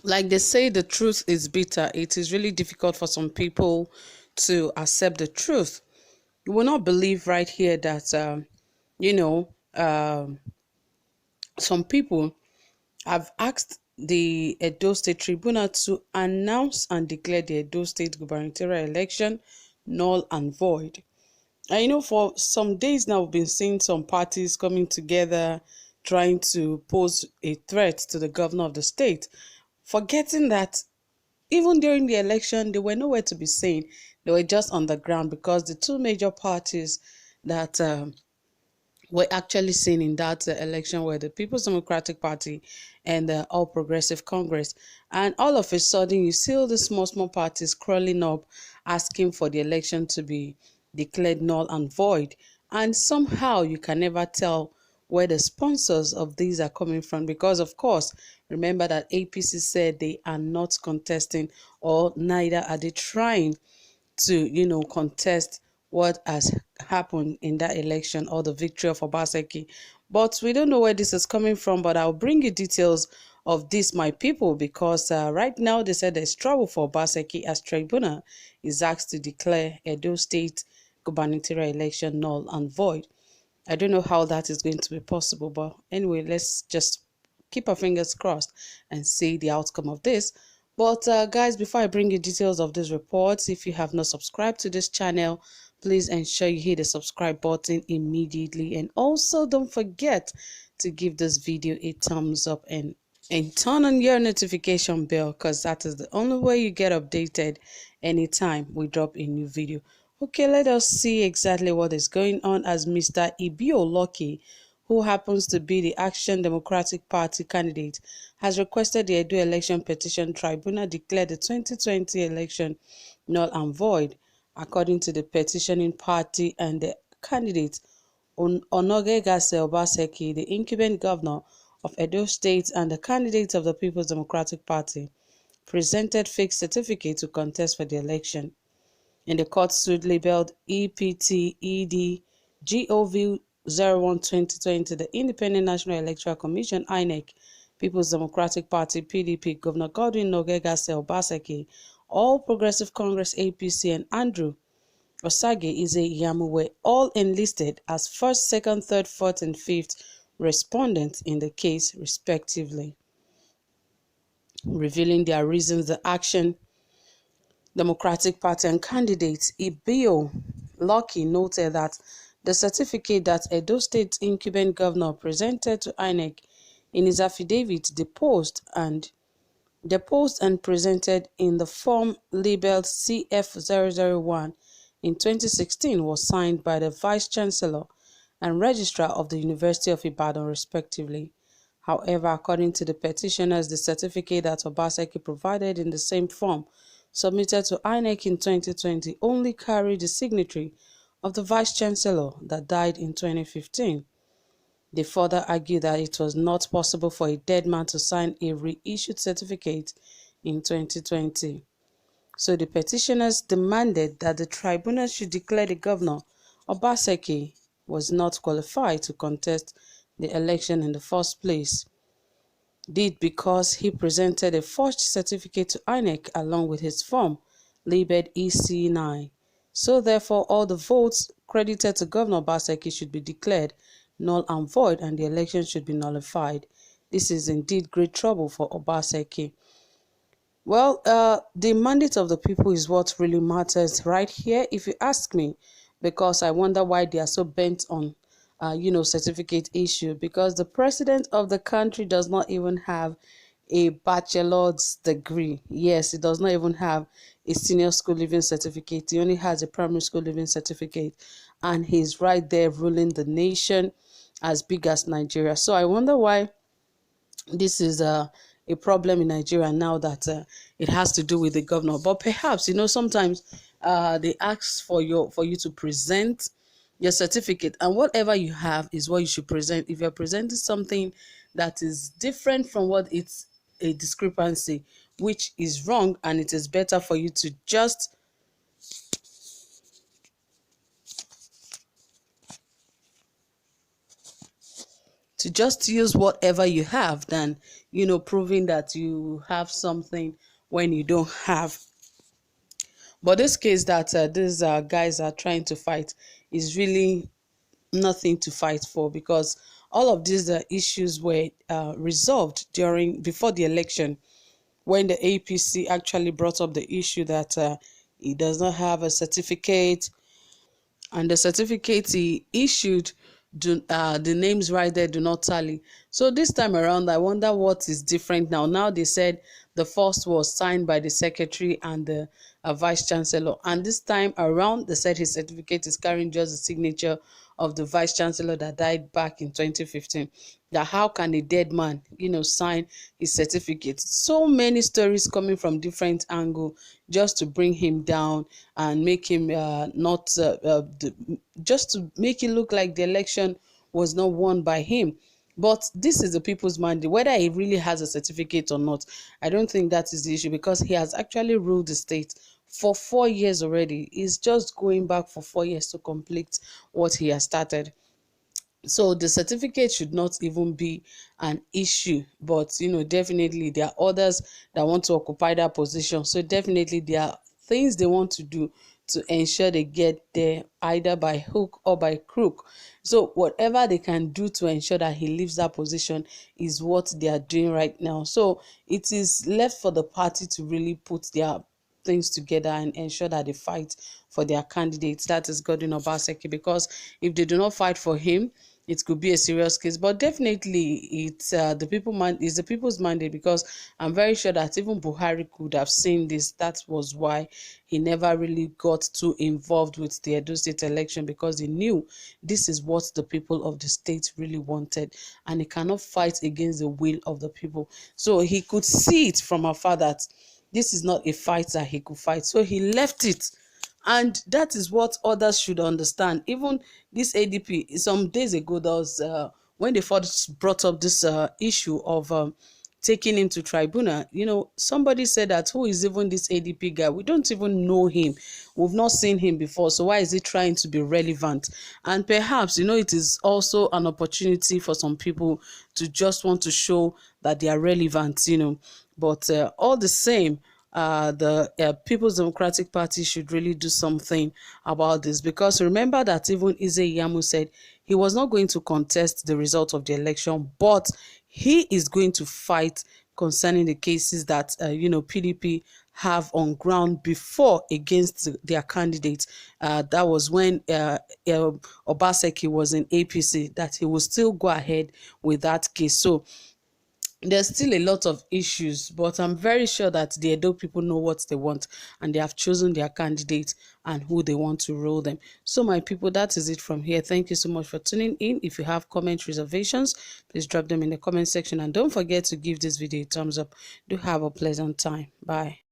Like they say, the truth is bitter. It is really difficult for some people to accept the truth. You will not believe right here that, you know, some people have asked the Edo State Tribunal to announce and declare the Edo State gubernatorial election null and void. And for some days now, we've been seeing some parties coming together trying to pose a threat to the governor of the state, forgetting that even during the election, they were nowhere to be seen. They were just on the ground because the two major parties that were actually seen in that election were the People's Democratic Party and the All Progressive Congress. And all of a sudden, you see all the small parties crawling up, asking for the election to be declared null and void. And somehow you can never tell where the sponsors of these are coming from, because of course, remember that APC said they are not contesting, or neither are they trying to contest what has happened in that election or the victory of Obaseki. But we don't know where this is coming from, but I'll bring you details of this, my people, because right now they said there's trouble for Obaseki as Tribunal is asked to declare Edo State gubernatorial election null and void. I don't know how that is going to be possible, but anyway, let's just keep our fingers crossed and see the outcome of this. But guys, before I bring you details of these reports, if you have not subscribed to this channel, please ensure you hit the subscribe button immediately, and also don't forget to give this video a thumbs up and turn on your notification bell, because that is the only way you get updated anytime we drop a new video. Okay, let us see exactly what is going on, as Mr. Ibio Lucky, who happens to be the Action Democratic Party candidate, has requested the Edo Election Petition Tribunal declare the 2020 election null and void. According to the petitioning party and the candidate, Onogegase Obaseki, the incumbent governor of Edo State and the candidate of the People's Democratic Party, presented fake certificates to contest for the election. In the court suit labeled EPT-ED GOV 01-2020, the Independent National Electoral Commission (INEC), People's Democratic Party (PDP), Governor Godwin Nogegase Obaseki, All Progressive Congress (APC), and Andrew Osage Ize-Iyamu were all enlisted as first, second, third, fourth, and fifth respondents in the case, respectively. Revealing their reasons, the Action Democratic Party and candidate Ibio Lucky noted that the certificate that Edo State incumbent governor presented to INEC in his affidavit deposed and presented in the form labeled CF001 in 2016 was signed by the Vice Chancellor and Registrar of the University of Ibadan, respectively. However, according to the petitioners, the certificate that Obaseki provided in the same form submitted to INEC in 2020 only carried the signature of the Vice Chancellor that died in 2015. They further argued that it was not possible for a dead man to sign a reissued certificate in 2020. So the petitioners demanded that the tribunal should declare the governor, Obaseki, was not qualified to contest the election in the first place, did because he presented a forged certificate to INEC along with his form, labeled EC9. So therefore, all the votes credited to Governor Obaseki should be declared null and void, and the election should be nullified. This is indeed great trouble for Obaseki. Well, the mandate of the people is what really matters right here, if you ask me, because I wonder why they are so bent on, certificate issue, because the president of the country does not even have a bachelor's degree. Yes, he does not even have a senior school living certificate. He only has a primary school living certificate, and he's right there ruling the nation as big as Nigeria. So I wonder why this is a problem in Nigeria now, that it has to do with the governor. But perhaps, sometimes they ask for you to present your certificate, and whatever you have is what you should present. If you're presenting something that is different from what it's a discrepancy, which is wrong, and it is better for you to just to just use whatever you have than, proving that you have something when you don't have. But this case that these guys are trying to fight is really nothing to fight for, because all of these issues were resolved before the election, when the APC actually brought up the issue that he does not have a certificate, and the certificate he issued, the names right there do not tally. So this time around, I wonder what is different now. Now they said the first was signed by the secretary and the vice chancellor, and this time around they said his certificate is carrying just the signature of the vice chancellor that died back in 2015. That how can a dead man, sign his certificate? So many stories coming from different angle just to bring him down and make him not just to make it look like the election was not won by him. But this is the people's mandate. Whether he really has a certificate or not, I don't think that is the issue, because he has actually ruled the state for 4 years already. He's just going back for 4 years to complete what he has started. So the certificate should not even be an issue. But definitely there are others that want to occupy that position, so definitely there are things they want to do to ensure they get there, either by hook or by crook. So whatever they can do to ensure that he leaves that position is what they are doing right now. So it is left for the party to really put their things together and ensure that they fight for their candidates, that is Godwin Obaseki, because if they do not fight for him, it could be a serious case. But definitely it's the people's mandate, because I'm very sure that even Buhari could have seen this. That was why he never really got too involved with the Edo State election, because he knew this is what the people of the state really wanted, and he cannot fight against the will of the people. So he could see it from afar that this is not a fight that he could fight, so he left it. And that is what others should understand. Even this ADP, some days ago, there was when they first brought up this issue of taking him to tribunal. Somebody said that, who is even this ADP guy? We don't even know him. We've not seen him before, so why is he trying to be relevant? And perhaps it is also an opportunity for some people to just want to show that they are relevant. But all the same, the People's Democratic Party should really do something about this, because remember that even Ize Iyamu said he was not going to contest the result of the election, but he is going to fight concerning the cases that PDP have on ground before against their candidates. That was when Obaseki was in APC, that he will still go ahead with that case. So there's still a lot of issues, but I'm very sure that the Edo people know what they want, and they have chosen their candidate and who they want to rule them. So my people, that is it from here. Thank you so much for tuning in. If you have comment reservations, please drop them in the comment section, and don't forget to give this video a thumbs up. Do have a pleasant time. Bye.